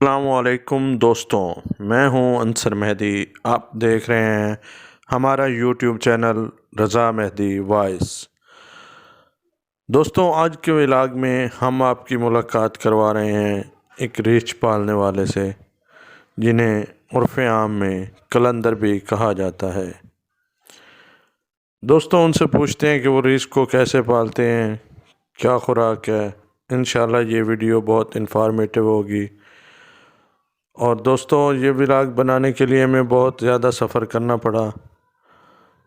अस्सलामुअलैकुम दोस्तों, मैं हूं अंसर मेहदी। आप देख रहे हैं हमारा यूट्यूब चैनल रज़ा मेहदी वॉइस। दोस्तों, आज के व्लॉग में हम आपकी मुलाकात करवा रहे हैं एक रीछ पालने वाले से, जिन्हें उर्फ़ आम में कलंदर भी कहा जाता है। दोस्तों, उनसे पूछते हैं कि वो रीछ को कैसे पालते हैं, क्या खुराक है। इंशाल्लाह ये वीडियो बहुत इन्फॉर्मेटिव होगी। और दोस्तों, ये व्लॉग बनाने के लिए हमें बहुत ज़्यादा सफ़र करना पड़ा।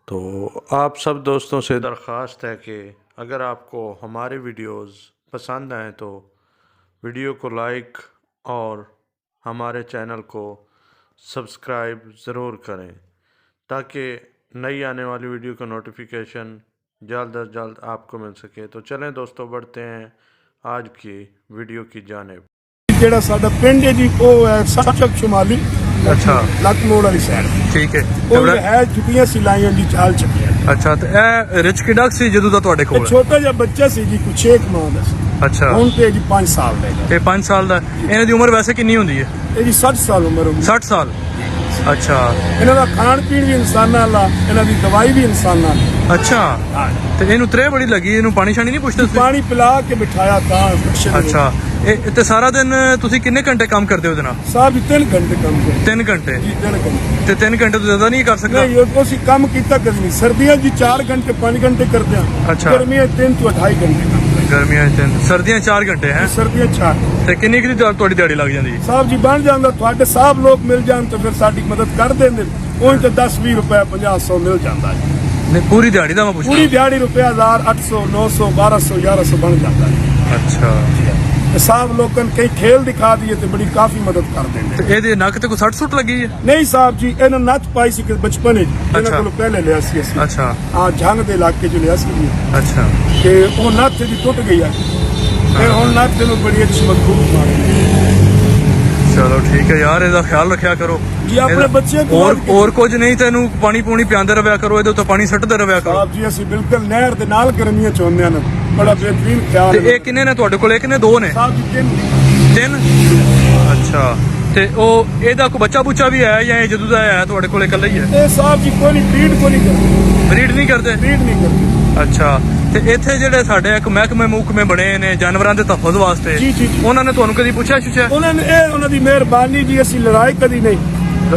तो आप सब दोस्तों से दरख्वास्त है कि अगर आपको हमारे वीडियोस पसंद आएँ तो वीडियो को लाइक और हमारे चैनल को सब्सक्राइब ज़रूर करें, ताकि नई आने वाली वीडियो का नोटिफिकेशन जल्द अज जल्द आपको मिल सके। तो चलें दोस्तों, बढ़ते हैं आज की वीडियो की जानिब। ਜਿਹੜਾ ਸਾਡਾ ਪਿੰਡ ਹੈ ਜੀ ਉਹ ਹੈ ਸੱਚਕ ਸ਼ਮਾਲੀ। अच्छा, ਲੱਕ ਮੋੜ ਵਾਲੀ ਸਾਈਡ। ठीक है। ਉਹ ਹੈ ਜੁੱਤੀਆਂ ਸਿਲਾਈਆਂ ਦੀ ਚਾਲ ਚੱਕੀ। ਅੱਛਾ, ਤੇ ਇਹ ਰਿਚ ਕਿੱਡਾ ਸੀ ਜਦੋਂ ਦਾ ਤੁਹਾਡੇ ਕੋਲ? ਛੋਟਾ ਜਿਹਾ ਬੱਚਾ ਸੀ ਜੀ, ਕੁਛ 6 ਮਾਹ ਦਾ ਸੀ। ਅੱਛਾ, ਹੁਣ ਤੇ ਜੀ 5 ਸਾਲ ਦਾ ਹੈ। ਇਹ 5 ਸਾਲ ਦਾ। ਇਹਨਾਂ ਦੀ ਉਮਰ ਵੈਸੇ ਕਿੰਨੀ ਹੁੰਦੀ ਹੈ? ਇਹ ਜੀ 60 ਸਾਲ ਉਮਰ ਹੋਗੀ। 60 ਸਾਲ। ਅੱਛਾ, ਇਹਨਾਂ ਦਾ ਖਾਣ ਪੀਣ ਵੀ ਇਨਸਾਨਾਂ ਵਾਲਾ, ਇਹਨਾਂ ਦੀ ਦਵਾਈ ਵੀ ਇਨਸਾਨਾਂ ਵਾਲੀ। ਅੱਛਾ, ਤੇ ਇਹਨੂੰ ਤਰੇ ਬੜੀ ਲੱਗੀ, ਇਹਨੂੰ ਪਾਣੀ ਸ਼ਾਣੀ ਨਹੀਂ ਪੁੱਛਦੇ ਤੁਸੀਂ? ਪਾਣੀ ਪਿਲਾ ਕੇ ਬਿਠਾਇਆ ਤਾਂ ਬੱਚੇ। ਅੱਛਾ, ਇਹ ਤੇ ਸਾਰਾ ਦਿਨ ਤੁਸੀਂ ਕਿੰਨੇ ਘੰਟੇ ਕੰਮ ਕਰਦੇ ਹੋ ਉਹਦੇ ਨਾਲ? ਸਾਹਿਬ 3 ਘੰਟੇ ਕੰਮ ਕਰਦੇ 3 ਘੰਟੇ। ਜੀ 3 ਘੰਟੇ। ਤੇ 3 ਘੰਟੇ ਤੋਂ ਜ਼ਿਆਦਾ ਨਹੀਂ ਕਰ ਸਕਦਾ? ਨਹੀਂ, ਉਹ ਅਸੀਂ ਕੰਮ ਕੀਤਾ ਕਦੀ ਨਹੀਂ। ਸਰਦੀਆਂ ਜੀ 4 ਘੰਟੇ 5 ਘੰਟੇ ਕਰਦੇ ਆ। ਅੱਛਾ। ਗਰਮੀਆਂ 3 ਤੋਂ 2.5 ਘੰਟੇ ਕੰਮ ਕਰਦੇ। ਗਰਮੀਆਂ 'ਚ 3, ਸਰਦੀਆਂ 4 ਘੰਟੇ ਹੈ। ਸਰਦੀਆਂ 4। ਤੇ ਕਿੰਨੀ ਕੁ ਤੁਹਾਡੀ ਦਿਹਾੜੀ ਲੱਗ ਜਾਂਦੀ ਹੈ? ਸਾਹਿਬ ਜੀ ਬਣ ਜਾਂਦਾ, ਤੁਹਾਡੇ ਸਾਹਿਬ ਲੋਕ ਮਿਲ ਜਾਣ ਤਾਂ ਫਿਰ ਸਾਡੀ ਮਦਦ ਕਰ ਦਿੰਦੇ। ਉਹ ਤਾਂ 10-20 ਰੁਪਏ 50-100 ਮਿਲ ਜਾਂਦਾ ਜੀ। ਨਹੀਂ, ਪੂਰੀ ਦਿਹਾੜੀ ਦਾ ਮੈਂ ਪੁੱਛਦਾ। ਪੂਰੀ ਦਿਹਾੜੀ ਰੁਪਿਆ 1000 800 900 1200 1100 ਬਣ ਜਾਂਦਾ ਜੀ। ਅੱਛਾ, ਸਾਹਿਬ ਲੋਕਾਂ ਕਈ ਖੇਲ ਦਿਖਾ ਦਈਏ ਤੇ ਬੜੀ ਕਾਫੀ ਮਦਦ ਕਰ ਦਿੰਦੇ। ਤੇ ਇਹਦੇ ਨੱਕ ਤੇ ਕੋਈ 60 ਸੁੱਟ ਲੱਗੀ ਹੈ? ਨਹੀਂ ਸਾਹਿਬ ਜੀ, ਇਹਨਾਂ ਨੱਥ ਪਾਈ ਸੀ ਕਿ ਬਚਪਨ ਵਿੱਚ ਇਹਨਾਂ ਕੋਲੋਂ ਪਹਿਲੇ ਲਿਆ ਸੀ ਅਸੀਂ। ਅੱਛਾ। ਆ ਜੰਗ ਦੇ ਇਲਾਕੇ ਚ ਲਿਆ ਸੀ ਜੀ। ਅੱਛਾ, ਤੇ ਉਹ ਨੱਥ ਦੀ ਟੁੱਟ ਗਈ ਆ। ਫਿਰ ਹੁਣ ਨੱਥ ਨੂੰ ਬੜੀ ਅੱਛੀ ਮਜ਼ਬੂਤ ਮਾਰੀ। ਚਲੋ ਠੀਕ ਹੈ ਯਾਰ, ਇਹਦਾ ਖਿਆਲ ਰੱਖਿਆ ਕਰੋ ਜੀ ਆਪਣੇ ਬੱਚੇ ਨੂੰ। ਹੋਰ ਕੁਝ ਨਹੀਂ, ਤੈਨੂੰ ਪਾਣੀ ਪੂਣੀ ਪਿਆਉਂਦੇ ਰਵਿਆ ਕਰੋ, ਇਹਦੇ ਉੱਤੇ ਪਾਣੀ ਸੱਟਦੇ ਰਵਿਆ ਕਰੋ। ਸਾਹਿਬ ਜੀ ਅਸੀਂ ਬਿਲਕੁਲ ਨਹਿਰ ਦੇ ਨਾਲ ਗਰਮੀਆਂ ਚ ਹੁੰਦੇ ਹਨ। ਬੜਾ ਬਿਹਤਰੀਨ ਖਿਆਲ। ਤੇ ਇਹ ਕਿੰਨੇ ਨੇ ਤੁਹਾਡੇ ਕੋਲ? ਇੱਕ ਨੇ, 2 ਨੇ? ਸਾਹਿਬ ਜੀ 3। ਅੱਛਾ, ਤੇ ਉਹ ਇਹਦਾ ਕੋਈ ਬੱਚਾ ਬੁੱਚਾ ਵੀ ਹੈ ਜਾਂ ਇਹ ਜਦੋਂ ਦਾ ਹੈ ਤੁਹਾਡੇ ਕੋਲ ਇਕੱਲਾ ਹੀ ਹੈ? ਇਹ ਸਾਹਿਬ ਜੀ ਕੋਈ ਨਹੀਂ, ਬਰੀਡ ਕੋਈ ਨਹੀਂ ਕਰਦੇ। ਬਰੀਡ ਨਹੀਂ ਕਰਦੇ? ਬਰੀਡ ਨਹੀਂ ਕਰਦੇ। ਅੱਛਾ, ਤੇ ਇੱਥੇ ਜਿਹੜੇ ਸਾਡੇ ਇੱਕ ਮਹਿਕਮੇ ਬਣੇ ਨੇ ਜਾਨਵਰਾਂ ਦੇ ਤਹਫ਼ੁਜ਼ ਵਾਸਤੇ, ਜੀ, ਜੀ, ਜੀ। ਉਹਨਾਂ ਨੇ ਤੁਹਾਨੂੰ ਕਦੀ ਪੁੱਛਿਆ? ਉਹਨਾਂ ਨੇ ਉਹਨਾਂ ਦੀ ਮਿਹਰਬਾਨੀ ਜੀ, ਅਸੀਂ ਲੜਾਈ ਕਦੀ ਨਹੀਂ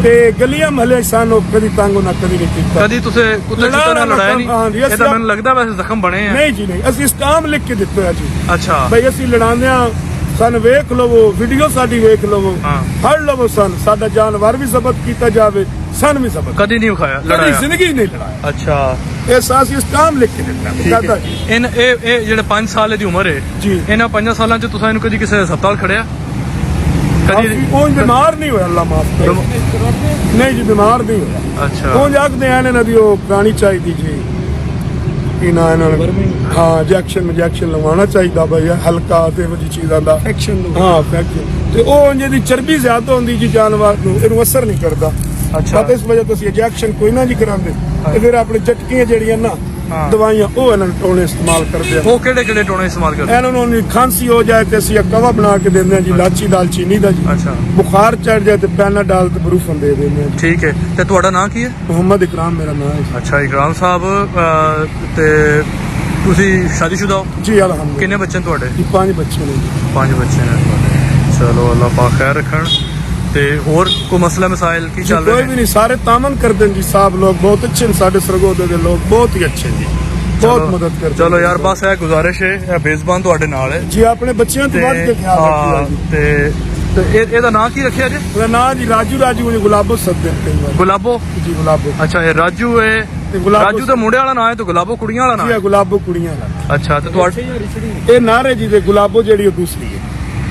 ਤੇ ਗਲੀਆਂ ਮਹੱਲੇ ਸਾਨੂੰ ਕਦੀ ਤੰਗ ਨਾ ਕਦੀ ਨਹੀਂ ਕੀਤਾ। ਕਦੀ ਤੁਸੀਂ ਕੁੱਤੇ ਨਾਲ ਲੜਾਇਆ ਨਹੀਂ? ਇਹ ਤਾਂ ਮੈਨੂੰ ਲੱਗਦਾ ਵੈਸੇ ਜ਼ਖਮ ਬਣੇ ਆ। ਨਹੀਂ ਜੀ ਨਹੀਂ, ਅਸੀਂ ਸਟਾਮ ਲਿਖ ਕੇ ਦਿੱਤੇ ਆ ਜੀ। ਅੱਛਾ, ਬਈ ਅਸੀਂ ਲੜਾਉਂਦੇ ਆ, ਸਾਨੂੰ ਵੇਖ ਲਵੋ, ਵੀਡੀਓ ਸਾਡੀ ਵੇਖ ਲਵੋ, ਫੜ ਲਵੋ, ਸਾਡਾ ਜਾਨਵਰ ਵੀ ਜ਼ਬਤ ਕੀਤਾ ਜਾਵੇ, ਸਾਨੂੰ ਵੀ ਜ਼ਬਤ। ਕਦੀ ਨਹੀਂ ਉਖਾਇਆ, ਕਦੀ ਲੜਾਇਆ? ਜ਼ਿੰਦਗੀ ਨਹੀਂ ਲੜਾਇਆ। ਅੱਛਾ, ਇਹ ਸਾਸੀ ਸਟਾਮ ਲਿਖ ਕੇ ਦਿੱਤਾ ਜੀ। ਇਹ ਜਿਹੜੇ 5 ਸਾਲ ਦੀ ਉਮਰ ਹੈ ਜੀ, ਇਹਨਾਂ 5 ਸਾਲਾਂ ਚ ਤੁਸੀਂ ਇਹਨੂੰ ਕਦੀ ਕਿਸੇ ਹਸਪਤਾਲ ਖੜਿਆ? ਕਦੀ ਕੋਈ ਬਿਮਾਰ ਨਹੀਂ ਹੋਇਆ, ਅੱਲਾ ਮਾਫ ਕਰੇ। ਨਹੀਂ ਜੀ, ਬਿਮਾਰ ਨਹੀਂ ਹੋਇਆ। ਅੱਛਾ, ਉਹ ਜਾਗਦੇ ਆਣੇ ਨਾ ਦੀ ਉਹ ਪੁਰਾਣੀ ਚਾਹੀਦੀ ਜੀ ਕਿ ਨਾ ਇਹਨਾਂ ਨੂੰ ਹਾਂ ਇੰਜੈਕਸ਼ਨ ਲਵਾਉਣਾ ਚਾਹੀਦਾ ਬਈ, ਹਲਕਾ ਤੇ ਵੱਡੀ ਚੀਜ਼ਾਂ ਦਾ ਐਕਸ਼ਨ। ਹਾਂ, ਫੈਕਸ਼ਨ। ਤੇ ਉਹ ਜਿਹਦੀ ਚਰਬੀ ਜ਼ਿਆਦਾ ਹੁੰਦੀ ਜੀ ਜਾਨਵਰ ਨੂੰ, ਇਹਨੂੰ ਅਸਰ ਨਹੀਂ ਕਰਦਾ। ਅੱਛਾ, ਤਾਂ ਇਸ ਵਜ੍ਹਾ ਤੋਂ ਅਸੀਂ ਇੰਜੈਕਸ਼ਨ ਕੋਈ ਨਾ ਜੀ ਕਰਾਉਂਦੇ। ਤੇ ਫਿਰ ਆਪਣੇ ਝਟਕੀਆਂ ਜਿਹੜੀਆਂ ਨਾ ਦਵਾਈਆਂ ਉਹ ਇਹਨਾਂ ਨੂੰ ਟੋਣੇ ਇਸਤੇਮਾਲ ਕਰਦੇ ਆ। ਉਹ ਕਿਹੜੇ ਟੋਣੇ ਇਸਤੇਮਾਲ ਕਰਦੇ? ਇਹਨਾਂ ਨੂੰ ਖਾਂਸੀ ਹੋ ਜਾਏ ਤੇ ਅਸੀਂ ਕਵਾ ਬਣਾ ਕੇ ਦਿੰਦੇ ਆ ਜੀ, ਲਾਚੀ ਦਾਲਚੀਨੀ ਦਾ ਜੀ। ਅੱਛਾ, ਬੁਖਾਰ ਚੜ ਜਾਏ ਤੇ ਪੈਨਾਡਾਲ ਤੇ ਬਰੂਫਨ ਦੇ ਦਿੰਦੇ ਆ। ਠੀਕ ਹੈ। ਤੇ ਤੁਹਾਡਾ ਨਾਂ ਕੀ ਹੈ? ਮੁਹੰਮਦ ਇਕਰਾਮ ਮੇਰਾ ਨਾਮ ਹੈ। ਅੱਛਾ, ਇਕਰਾਮ ਸਾਹਿਬ, ਤੇ ਤੁਸੀਂ ਸ਼ਾਦੀशुदा ਹੋ? ਜੀ ਅਲਹਮਦੁਲਿਲਾ। ਕਿੰਨੇ ਬੱਚੇ ਨੇ ਤੁਹਾਡੇ? ਜੀ 5 ਬੱਚੇ ਨੇ ਜੀ। 5 ਬੱਚੇ ਨੇ ਤੁਹਾਡੇ। ਚਲੋ ਅੱਲਾਹ ਪਾਕ ਖੈਰ ਰੱਖਣ। ਤੇ ਹੋਰ ਕੋਈ ਮਸਲਾ ਮਸਾਇਲ ਕੀ ਚੱਲ ਕੋਈ ਰਿਹਾ? ਵੀ ਨਹੀਂ, ਸਾਰੇ ਤਾਮਨ ਕਰਦੇ ਜੀ। ਸਾਹਿਬ ਲੋग ਬਹੁਤ ਅੱਛੇ ਨੇ, ਸਾਡੇ ਸਰਗੋਦੇ ਦੇ ਲੋਕ ਬਹੁਤ ਹੀ ਅੱਛੇ ਜੀ, ਬਹੁਤ ਮਦਦ ਕਰਦੇ। ਚਲੋ ਯਾਰ, ਬਸ ਇਹ ਗੁਜ਼ਾਰਿਸ਼ ਹੈ, ਇਹ ਬੇਜ਼ਬਾਨ ਤੁਹਾਡੇ ਨਾਲ ਹੈ ਜੀ। ਆਪਣੇ ਬੱਚਿਆਂ ਤੋਂ ਵੱਧ ਕੇ ਖਿਆਲ ਰੱਖੀਦਾ ਜੀ। ਤੇ ਇਹਦਾ ਨਾਂ ਕੀ ਰੱਖਿਆ ਜੀ? ਉਹਦਾ ਨਾਂ ਜੀ ਰਾਜੂ ਜੀ, ਗੁਲਾਬੋ ਸੱਦੇ ਨੇ ਕਈ ਵਾਰ। ਗੁਲਾਬੋ ਜੀ, ਗੁਲਾਬੋ। ਅੱਛਾ, ਇਹ ਰਾਜੂ ਹੈ। ਰਾਜੂ ਤਾਂ ਮੁੰਡੇ ਵਾਲਾ ਨਾਂ ਹੈ ਤੇ ਗੁਲਾਬੋ ਕੁੜੀਆਂ ਵਾਲਾ ਨਾਂ ਜੀ, ਹੈ? ਗੁਲਾਬੋ ਕੁੜੀਆਂ ਦਾ। ਅੱਛਾ, ਤੇ ਤੁਹਾਡੇ ਇਹ ਨਾਰੇ ਜੀ ਦੇ ਗੁਲਾਬੋ ਜਿਹੜੀ ਉਹ ਦੂਸਰੀ ਹੈ।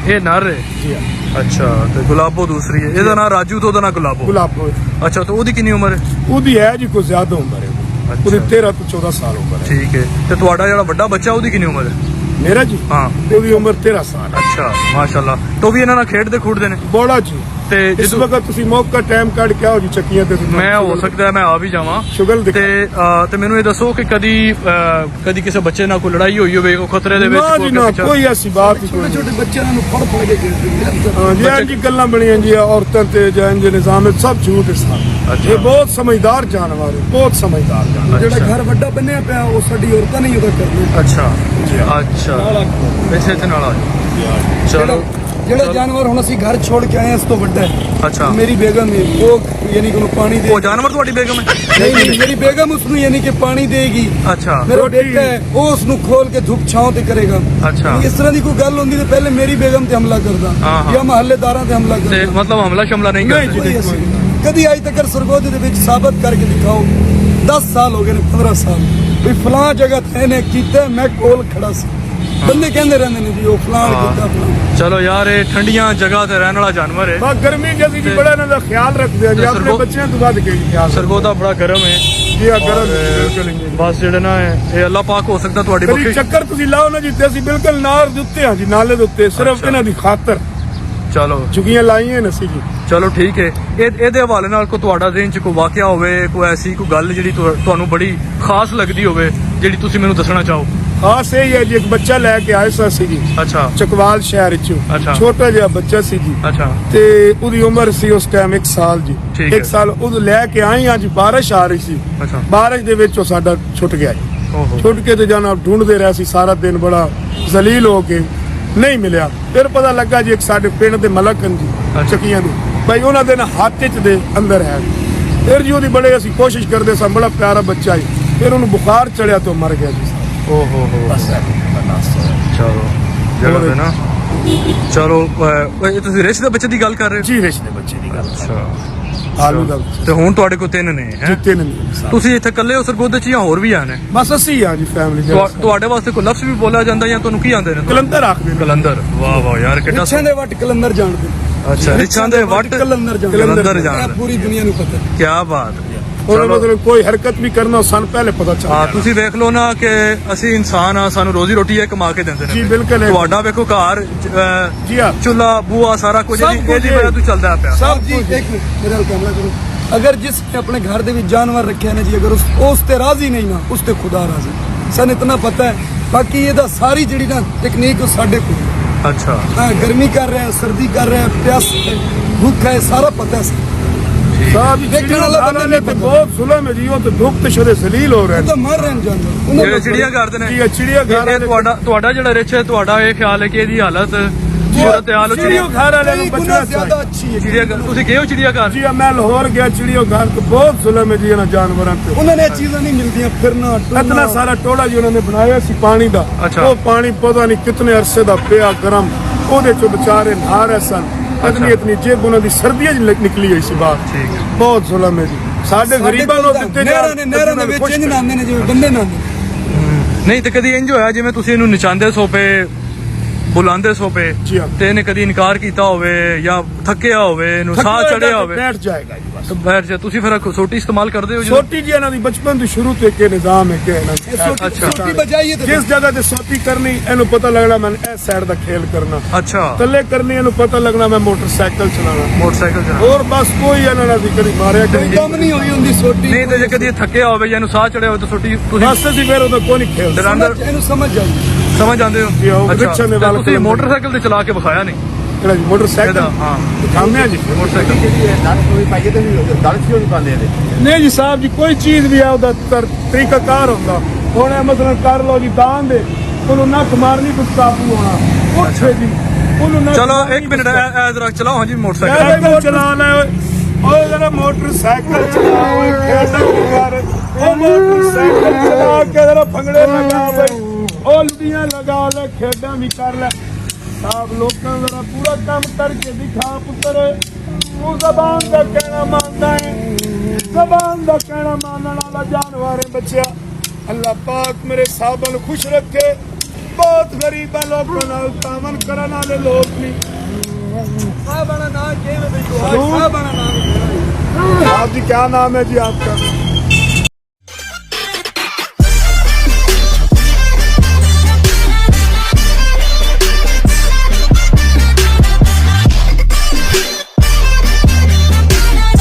ਇਹ ਨਰ ਹੈ ਜੀ ਹਾਂ। ਅੱਛਾ, ਤੇ ਗੁਲਾਬੋ ਦੂਸਰੀ ਹੈ। ਇਹਦਾ ਨਾਂ ਰਾਜੂ ਤੇ ਉਹਦਾ ਨਾਂ ਗੁਲਾਬੋ? ਗੁਲਾਬੋ। ਅੱਛਾ, ਤੇ ਉਹਦੀ ਕਿੰਨੀ ਉਮਰ ਹੈ? ਉਹਦੀ ਹੈ ਜੀ ਕੋਈ ਜ਼ਿਆਦਾ ਉਮਰ ਹੈ। ਉਹਦੀ 13 ਤੋਂ 14 ਸਾਲ ਉਮਰ ਹੈ। ਠੀਕ ਹੈ। ਤੇ ਤੁਹਾਡਾ ਜਿਹੜਾ ਵੱਡਾ ਬੱਚਾ ਉਹਦੀ ਕਿੰਨੀ ਉਮਰ ਹੈ? ਮੇਰਾ ਜੀ ਹਾਂ ਉਹਦੀ ਉਮਰ 13 ਸਾਲ ਅੱਛਾ ਮਾਸ਼ਾਅੱਲਾ ਤੋਂ ਵੀ ਇਹਨਾਂ ਨਾਲ ਖੇਡਦੇ ਖੂਡਦੇ ਨੇ ਬੋੜਾ ਜੀ ਤੇ ਇਸ ਜਦੋਂ ਵਕਤ ਤੁਸੀਂ ਮੌਕਾ ਟਾਈਮ ਕੱਢ ਕੇ ਆਓ ਜੀ ਚੱਕੀਆਂ ਤੇ ਮੈਂ ਹੋ ਸਕਦਾ ਮੈਂ ਆ ਵੀ ਜਾਵਾਂ ਸ਼ੁਗਲ ਤੇ ਤੇ ਮੈਨੂੰ ਇਹ ਦੱਸੋ ਕਿ ਕਦੀ ਕਿਸੇ ਬੱਚੇ ਨਾਲ ਕੋਈ ਲੜਾਈ ਹੋਈ ਹੋਵੇ ਉਹ ਖਤਰੇ ਦੇ ਵਿੱਚ ਨਾ ਜੀ ਨਾ ਪਿੱਛਾ- ਕੋਈ ਐਸੀ ਬਾਤ ਨਹੀਂ ਛੋਟੇ ਬੱਚਿਆਂ ਨੂੰ ਫੜ ਕੇ ਹਾਂ ਜੀ ਇੰਜ ਗੱਲਾਂ ਬਣੀਆਂ ਜੀ ਔਰਤਾਂ ਤੇ ਜਾਂ ਇੰਜ ਨਿਜ਼ਾਮ ਸਭ ਝੂਠ ਹੈ ਸਾਰਾ ਅੱਛਾ। ਇਹ ਬਹੁਤ ਸਮਝਦਾਰ ਜਾਨਵਰ ਹੈ ਬਹੁਤ ਸਮਝਦਾਰ ਜਾਨਵਰ ਜਿਹੜਾ ਘਰ ਵੱਡਾ ਬੰਨਿਆ ਪਿਆ ਉਹ ਸਾਡੀ ਔਰਤਾਂ ਨਹੀਂ ਉਹਦਾ ਕਰਨਾ ਅੱਛਾ ਅੱਛਾ ਵੈਸੇ ਤੇ ਨਾਲ ਆ ਜਾਓ। ਚਲੋ ਜਿਹੜਾ ਜਾਨਵਰ ਹੁਣ ਅਸੀਂ ਘਰ ਛੋੜ ਕੇ ਆਏ ਹਾਂ ਇਸ ਤੋਂ ਵੱਡਾ ਹੈ ਅੱਛਾ ਮੇਰੀ ਬੇਗਮ ਹੈ ਉਹ ਯਾਨੀ ਕਿ ਉਹਨੂੰ ਪਾਣੀ ਦੇ ਉਹ ਜਾਨਵਰ ਤੁਹਾਡੀ ਬੇਗਮ ਹੈ ਨਹੀਂ ਮੇਰੀ ਬੇਗਮ ਉਸ ਨੂੰ ਯਾਨੀ ਕਿ ਪਾਣੀ ਦੇਗੀ ਅੱਛਾ ਮੇਰਾ ਬੇਟਾ ਹੈ ਉਹ ਉਸ ਨੂੰ ਖੋਲ ਕੇ ਧੁੱਪ ਛਾਂ ਤੇ ਕਰੇਗਾ ਅੱਛਾ ਇਸ ਤਰ੍ਹਾਂ ਦੀ ਕੋਈ ਗੱਲ ਹੁੰਦੀ ਤੇ ਪਹਿਲੇ ਮੇਰੀ ਬੇਗਮ ਤੇ ਹਮਲਾ ਕਰਦਾ ਹਾਂ, ਹਾਂ। ਜਾਂ ਮਹੱਲੇਦਾਰਾਂ ਤੇ ਹਮਲਾ ਤੇ ਕਰਦਾ ਮਤਲਬ ਹਮਲਾ ਸ਼ਮਲਾ ਨਹੀਂ ਨਹੀਂ ਕਰਦੇ ਜੀ। ਕੋਈ ਅਸੀਂ ਨਹੀਂ। ਕਦੀ ਅੱਜ ਤੱਕ ਸਰਗੋਧੇ ਦੇ ਵਿੱਚ ਸਾਬਤ ਕਰਕੇ ਦਿਖਾਓ 10 ਸਾਲ ਹੋ ਗਏ ਨੇ 15 ਸਾਲ ਵੀ ਫਲਾਂ ਜਗ੍ਹਾ ਤੇ ਇਹਨੇ ਕੀਤਾ ਮੈਂ ਕੋਲ ਖੜਾ ਸੀ ਬੰਦੇ ਕਹਿੰਦੇ ਰਹਿੰਦੇ ਨੇ ਜੀ ਉਹ ਫਲਾਂ ਕੀਤਾ ਫਲਾਂ ਚਲੋ ਯਾਰ ਇਹ ਠੰਡੀਆਂ ਜਗ੍ਹਾ ਤੇ ਰਹਿਣ ਵਾਲਾ ਜਾਨਵਰ ਹੈ ਬਸ ਗਰਮੀ ਜਦੀ ਜੀ ਬੜਾ ਇਹਨਾਂ ਦਾ ਖਿਆਲ ਰੱਖਦੇ ਆ ਜੀ ਤੇ ਆਪਣੇ ਸਰਗੋ- ਬੱਚਿਆਂ ਤੋਂ ਵੱਧ ਕੇ ਜੀ ਖਿਆਲ ਸਰਗੋਧਾ ਬੜਾ ਗਰਮ ਹੈ ਜੀ ਆ ਗਰਮ ਔਰ ਬਿਲਕੁਲ ਹੀ ਨਹੀਂ। ਬਸ ਜਿਹੜਾ ਨਾ ਇਹ ਅੱਲਾਹ ਪਾਕ ਹੋ ਸਕਦਾ ਤੁਹਾਡੀ ਕਦੀ ਬਖਸ਼ਿਸ਼ ਚੱਕਰ ਤੁਸੀਂ ਲਾਓ ਨਾ ਜਿੱਤੇ ਅਸੀਂ ਬਿਲਕੁਲ ਨਾਰ ਦੇ ਉੱਤੇ ਹਾਂ ਜੀ ਨਾਲੇ ਦੇ ਉੱਤੇ ਸਿਰਫ ਅੱਛਾ। ਇਹਨਾਂ ਦੀ ਖਾਤਰ ਚਲੋ ਝੁਕੀਆਂ ਲਾਈਆਂ ਨੇ ਅਸੀਂ ਜੀ ਚਲੋ ਠੀਕ ਹੈ ਇਹਦੇ ਹਵਾਲੇ ਨਾਲ ਕੋਈ ਤੁਹਾਡਾ ਜ਼ਿਹਨ 'ਚ ਕੋਈ ਵਾਕਿਆ ਹੋਵੇ ਕੋਈ ਐਸੀ ਕੋਈ ਗੱਲ ਜਿਹੜੀ ਤੁਹਾਨੂੰ ਬੜੀ ਖਾਸ ਲੱਗਦੀ ਹੋਵੇ ਜਿਹੜੀ ਤੁਸੀਂ ਮੈਨੂੰ ਦੱਸਣਾ ਚਾਹੋ ਖਾਸ ਇਹ ਹੀ ਹੈ ਜੀ ਇੱਕ ਬੱਚਾ ਲੈ ਕੇ ਆਏ ਸਾਂ ਸੀ ਜੀ ਅੱਛਾ ਚਕਵਾਲ ਸ਼ਹਿਰ ਅੱਛਾ। ਚੋਂ ਛੋਟਾ ਜਿਹਾ ਬੱਚਾ ਸੀ ਜੀ ਅੱਛਾ ਤੇ ਉਹਦੀ ਉਮਰ ਸੀ ਉਸ ਟਾਈਮ 1 ਸਾਲ ਜੀ ਠੀਕ ਹੈ। 1 ਸਾਲ ਉਹ ਲੈ ਕੇ ਆਏ ਹਾਂ ਜੀ ਬਾਰਿਸ਼ ਆ ਰਹੀ ਸੀ ਅੱਛਾ ਬਾਰਿਸ਼ ਦੇ ਵਿੱਚ ਉਹ ਸਾਡਾ ਛੁੱਟ ਗਿਆ ਜੀ ਓਹੋ ਛੁੱਟ ਕੇ ਤੇ ਜਾਨਾ ਢੂੰਡਦੇ ਰਹੇ ਸੀ ਸਾਰਾ ਦਿਨ ਬੜਾ ਜ਼ਲੀਲ ਹੋ ਕੇ ਨਹੀਂ ਮਿਲਿਆ ਫਿਰ ਪਤਾ ਲੱਗਾ ਜੀ ਇੱਕ ਸਾਡੇ ਪਿੰਡ ਦੇ ਮਲਕ ਹਨ ਜੀ ਅੱਛਾ। ਚੱਕੀਆਂ ਦੇ ਭਾਈ ਉਹਨਾਂ ਦੇ ਨਾ ਹੱਥ 'ਚ ਦੇ ਅੰਦਰ ਹੈ ਫਿਰ ਜੀ ਉਹਦੀ ਬੜੇ ਅਸੀਂ ਕੋਸ਼ਿਸ਼ ਕਰਦੇ ਸਾਂ ਬੜਾ ਪਿਆਰਾ ਬੱਚਾ ਸੀ ਫਿਰ ਉਹਨੂੰ ਬੁਖਾਰ ਚੜਿਆ ਤੋਂ ਮਰ ਗਿਆ ਜੀ ਓਹੋ ਹੋ ਬਸ ਚਲੋ ਜਿਹੜਾ ਤੇ ਨਾ ਚਲੋ ਇਹ ਤੁਸੀਂ ਰਿਸ਼ ਦੇ ਬੱਚੇ ਦੀ ਗੱਲ ਕਰ ਰਹੇ ਹੋ ਜੀ ਰਿਸ਼ ਦੇ ਬੱਚੇ ਦੀ ਗੱਲ ਅੱਛਾ ਆਲੂ ਦਾ ਤੇ ਹੁਣ ਤੁਹਾਡੇ ਕੋਲ 3 ਨੇ ਹੈ ਜਿੱਤੇ ਨਹੀਂ ਤੁਸੀਂ ਇੱਥੇ ਇਕੱਲੇ ਹੋ ਸਰਗੋਧੇ 'ਚ ਜਾਂ ਹੋਰ ਵੀ ਆਨੇ ਬਸ ਅਸੀਂ ਆ ਜੀ ਫੈਮਿਲੀ ਦੇ ਤੁਹਾਡੇ ਵਾਸਤੇ ਕੋਈ ਲਫ਼ਜ਼ ਵੀ ਬੋਲਿਆ ਜਾਂਦਾ ਜਾਂ ਤੁਹਾਨੂੰ ਕੀ ਆਉਂਦੇ ਨੇ ਕਲੰਦਰ ਆਖਦੇ ਨੇ ਕਲੰਦਰ ਵਾਹ ਵਾਹ ਯਾਰ ਕਿੱਡਾ ਰਿਛਾਂ ਦੇ ਵੱਟ ਕਲੰਦਰ ਜਾਣਦੇ ਅੱਛਾ ਰਿਛਾਂ ਦੇ ਵੱਟ ਕਲੰਦਰ ਜਾਣਦੇ ਕਲੰਦਰ ਇਹ ਜਾਣਦੇ ਪੂਰੀ ਦੁਨੀਆ ਨੂੰ ਪਤਾ ਹੈ। ਕੀ ਬਾਤ ਉਹਨਾਂ ਮਤਲਬ ਕੋਈ ਹਰਕਤ ਵੀ ਕਰਨਾ ਸਾਨੂੰ ਪਹਿਲੇ ਪਤਾ ਚੱਲ ਹਾਂ ਗਿਆ ਤੁਸੀਂ ਵੇਖ ਲਓ ਨਾ ਕਿ ਅਸੀਂ ਇਨਸਾਨ ਆ ਸਾਨੂੰ ਰੋਜ਼ੀ ਰੋਟੀ ਇਹ ਕਮਾ ਕੇ ਦਿੰਦੇ ਨੇ ਜੀ ਬਿਲਕੁਲ ਹੈ। ਤੁਹਾਡਾ ਵੇਖੋ ਘਰ ਜੀ ਹਾਂ ਚੁੱਲਾ ਬੂਆ ਸਾਰਾ ਕੁਝ ਸਭ ਇਹਦੀ ਕੁਝ ਵਜ੍ਹਾ ਤੋਂ ਚੱਲਦਾ ਪਿਆ ਸਾਹਿਬ ਜੀ ਇੱਕ ਮਿੰਟ ਮੇਰੇ ਨਾਲ ਕੈਮਰਾ ਕਰੋ ਅਗਰ ਜਿਸ ਨੇ ਆਪਣੇ ਘਰ ਦੇ ਵਿੱਚ ਜਾਨਵਰ ਰੱਖਿਆ ਨੇ ਜੀ ਅਗਰ ਉਸ ਤੇ ਰਾਜ਼ੀ ਨਹੀਂ ਨਾ ਉਸ ਤੇ ਖੁਦਾ ਰਾਜ਼ੀ ਸਾਨੂੰ ਇਤਨਾ ਪਤਾ ਹੈ ਬਾਕੀ ਇਹਦਾ ਸਾਰੀ ਜਿਹੜੀ ਨਾ ਟੈਕਨੀਕ ਉਹ ਸਾਡੇ ਕੋਲ ਹੈ। ਅੱਛਾ ਹਾਂ ਗਰਮੀ ਕਰ ਰਿਹਾ ਸਰਦੀ ਕਰ ਰਿਹਾ ਪਿਆਸ ਹੈ ਭੁੱਖ ਹੈ ਸਾਰਾ ਪਤਾ ਹੈ ਸਾਹਿਬ ਦੇਖਣ ਵਾਲਾ ਬੰਦਾ ਨੇ ਤੇ ਬਹੁਤ ਜ਼ੁਲਮ ਹੈ ਜੀ ਉਹ ਤੇ ਦੁੱਖ ਤੇ ਸ਼ੁਰੇ ਜ਼ਲੀਲ ਹੋ ਰਹੇ ਉਹ ਤਾਂ ਮਰ ਰਹੇ ਨੇ ਜਾਨਵਰ ਉਹਨਾਂ ਜਿਹੜੇ ਨੂੰ ਚਿੜੀਆਂ ਕਰਦੇ ਨੇ ਜੀ ਇਹ ਚਿੜੀਆ ਘਰ ਇਹ ਤੁਹਾਡਾ ਜਿਹੜਾ ਰਿਚ ਹੈ ਤੁਹਾਡਾ ਇਹ ਖਿਆਲ ਹੈ ਕਿ ਇਹਦੀ ਹਾਲਤ ਸੂਰਤ ਹਾਲ ਹੋ ਚਿੜੀਆ ਘਰ ਵਾਲਿਆਂ ਨੂੰ ਕਈ ਬਚਣਾ ਗੁਣਾ ਜ਼ਿਆਦਾ ਚਾਹੀਦਾ ਅੱਛੀ ਹੈ ਚਿੜੀਆ ਤੁਸੀਂ ਗਏ ਹੋ ਚਿੜੀਆ ਘਰ ਜੀ ਮੈਂ ਲਾਹੌਰ ਗਿਆ ਚਿੜੀਆ ਘਰ ਤੇ ਬਹੁਤ ਜ਼ੁਲਮ ਹੈ ਜੀ ਇਹਨਾਂ ਜਾਨਵਰਾਂ ਤੇ ਉਹਨਾਂ ਨੇ ਇਹ ਚੀਜ਼ਾਂ ਨਹੀਂ ਮਿਲਦੀਆਂ ਫਿਰਨਾ ਇਤਨਾ ਸਾਰਾ ਟੋੜਾ ਜੀ ਉਹਨਾਂ ਨੇ ਬਣਾਇਆ ਸੀ ਪਾਣੀ ਦਾ ਅੱਛਾ। ਉਹ ਪਾਣੀ ਪਤਾ ਨਹੀਂ ਕਿਤਨੇ ਅਰਸੇ ਦਾ ਪਿਆ ਗਰਮ ਉਹਦੇ ਚੋਂ ਵਿਚਾਰੇ ਨਹਾ ਰਹੇ ਸਨ ਇਤਨੀ ਜੇਬ ਉਹਨਾਂ ਦੀ ਸਰਦੀਆਂ 'ਚ ਨਿਕਲੀ ਹੋਈ ਸੀ ਬਾਹਰ ਠੀਕ ਹੈ ਬਹੁਤ ਜ਼ੁਲਮ ਹੈ ਜੀ ਸਾਡੇ ਗਰੀਬਾਂ ਨੂੰ ਦਿੱਤੇ ਨਹਿਰਾਂ ਦੇ ਵਿੱਚ ਇੰਜ ਨਾਂਦੇ ਨੇ ਜਿਵੇਂ ਬੰਦੇ ਨਾਂਦੇ ਨਹੀਂ ਤੇ ਕਦੀ ਇੰਜ ਹੋਇਆ ਜਿਵੇਂ ਤੁਸੀਂ ਇਹਨੂੰ ਨਚਾਉਂਦੇ ਸੋ ਪਏ ਬੁਲਾਉਂਦੇ ਸੋ ਪਏ ਜੀ ਹਾਂ। ਤੇ ਇਹਨੇ ਕਦੀ ਇਨਕਾਰ ਕੀਤਾ ਹੋਵੇ ਜਾਂ ਥੱਕਿਆ ਹੋਵੇ ਇਹਨੂੰ ਸਾਹ ਚੜਿਆ ਹੋਵੇ ਬੈਠ ਜਾਏਗਾ ਜੀ ਬਸ ਬੈਠ ਜਾ ਤੁਸੀਂ ਫਿਰ ਸੋਟੀ ਇਸਤੇਮਾਲ ਕਰਦੇ ਹੋ ਛੋਟੀ ਜੀ ਇਹਨਾਂ ਦੀ ਬਚਪਨ ਤੋਂ ਸ਼ੁਰੂ ਤੋਂ ਇੱਕ ਇਹ ਨਿਜ਼ਾਮ ਹੈ ਕਿ ਇਹਨਾਂ ਦਾ ਅੱਛਾ। ਛੋਟੀ ਬਜਾਈਏ ਤੇ ਜਿਸ ਜਗ੍ਹਾ ਤੇ ਸੋਟੀ ਕਰਨੀ ਇਹਨੂੰ ਪਤਾ ਲੱਗਣਾ ਮੈਂ ਇਸ ਸਾਈਡ ਦਾ ਖੇਲ ਕਰਨਾ ਅੱਛਾ ਥੱਲੇ ਕਰਨੀ ਇਹਨੂੰ ਪਤਾ ਲੱਗਣਾ ਮੈਂ ਮੋਟਰਸਾਈਕਲ ਚਲਾਉਣਾ ਮੋਟਰਸਾਈਕਲ ਚਲਾ ਹੋਰ ਬਸ ਕੋਈ ਇਹਨਾਂ ਨਾਲ ਕਦੀ ਮਾਰਿਆ ਕੋਈ ਕਦੀ ਕੰਮ ਨਹੀਂ ਹੋਈ ਹੁੰਦੀ ਛੋਟੀ ਨਹੀਂ ਤੇ ਜੇ ਕਦੀ ਇਹ ਥੱਕਿਆ ਹੋਵੇ ਜਾਂ ਇਹਨੂੰ ਸਾਹ ਚੜਿਆ ਹੋਵੇ ਤਾਂ ਸੋਟੀ ਤੁਸੀਂ ਬਸ ਅਸੀਂ ਫਿਰ ਉਹਦਾ ਕੋਈ ਨਹੀਂ ਖੇਲਦਾ ਡਰਾਂਦਰ ਇਹਨੂੰ ਸਮਝ ਜਾਈ ਸਮਝ ਆਉਂਦੇ ਜੀ, ਹੋ ਉਹ ਰਿਕਸ਼ਾ ਦੇ ਵੱਲ ਤੁਸੀਂ ਖਲੋਂਦੇ। ਮੋਟਰਸਾਈਕਲ ਤੇ ਚਲਾ ਕੇ ਵਿਖਾਇਆ ਨਹੀਂ ਜਿਹੜਾ ਜੀ ਮੋਟਰਸਾਈਕਲ ਇਹਦਾ ਹਾਂ ਦਿਖਾਉਂਦੇ ਜੀ ਮੋਟਰਸਾਈਕਲ ਜਿਹੜੀ ਹੈ ਦਲ ਕੋਈ ਪਾਈਏ ਤੇ ਦਲ ਕਿਉਂ ਨਹੀਂ ਪਾਉਂਦੇ ਇਹਦੇ ਨਹੀਂ ਜੀ ਸਾਹਿਬ ਜੀ ਕੋਈ ਚੀਜ਼ ਵੀ ਆ ਉਹਦਾ ਤਰੀਕਾਕਾਰ ਹੁੰਦਾ ਹੁਣ ਇਹ ਮਸਲਾ ਕਰ ਲਓ ਜੀ ਦਾਨ ਦੇ ਉਹਨੂੰ ਨੱਕ ਮਾਰਨੀ ਕੁਝ ਕਾਬੂ ਹੋਣਾ ਉੱਥੇ ਜੀ ਉਹਨੂੰ ਨੱਕ ਚਲੋ ਮਾਰਨੀ ਇੱਕ ਮਿੰਟ ਐ ਜ਼ਰਾ ਚਲਾਓ ਹਾਂਜੀ ਮੈਂ ਮੋਟਰਸਾਈਕਲ ਵੀ ਚਲਾ ਲੈ ਓਏ ਜਰਾ ਮੋਟਰਸਾਈਕਲ ਚਲਾ ਓਏ ਖੇਡਾਂ ਕਰ ਉਹ ਮੋਟਰਸਾਈਕਲ ਚਲਾ ਕੇ ਜਰਾ ਭੰਗੜੇ ਲਗਾ ਬਈ ਉਹ ਲੁੱਡੀਆਂ ਲਗਾ ਲੈ ਖੇਡਾਂ ਵੀ ਕਰ ਲੈ ਸਾਬ ਲੋਕਾਂ ਦਾ ਪੂਰਾ ਕੰਮ ਕਰਕੇ ਦਿਖਾ ਪੁੱਤਰ ਉਹ ਜ਼ਬਾਨ ਦਾ ਕਹਿਣਾ ਮੰਨਦਾ ਹੈ ਜ਼ਬਾਨ ਦਾ ਕਹਿਣਾ ਮੰਨਣ ਵਾਲਾ ਜਾਨਵਰ ਹੈ ਬੱਚਿਆ ਅੱਲਾਹ ਪਾਕ ਮੇਰੇ ਸਾਹਬਾਂ ਨੂੰ ਖੁਸ਼ ਰੱਖੇ ਬਹੁਤ ਗਰੀਬਾਂ ਲੋਕਾਂ ਨਾਲ ਤਾਮਨ ਕਰਨ ਵਾਲੇ ਲੋਕ ਨਹੀਂ ਸਾਹ ਬਣਾ ਨਾ ਕਿਵੇਂ ਬਈ ਦੁਆ ਸਾਹ ਬਣਾ ਨਾ आप जी क्या नाम है जी आपका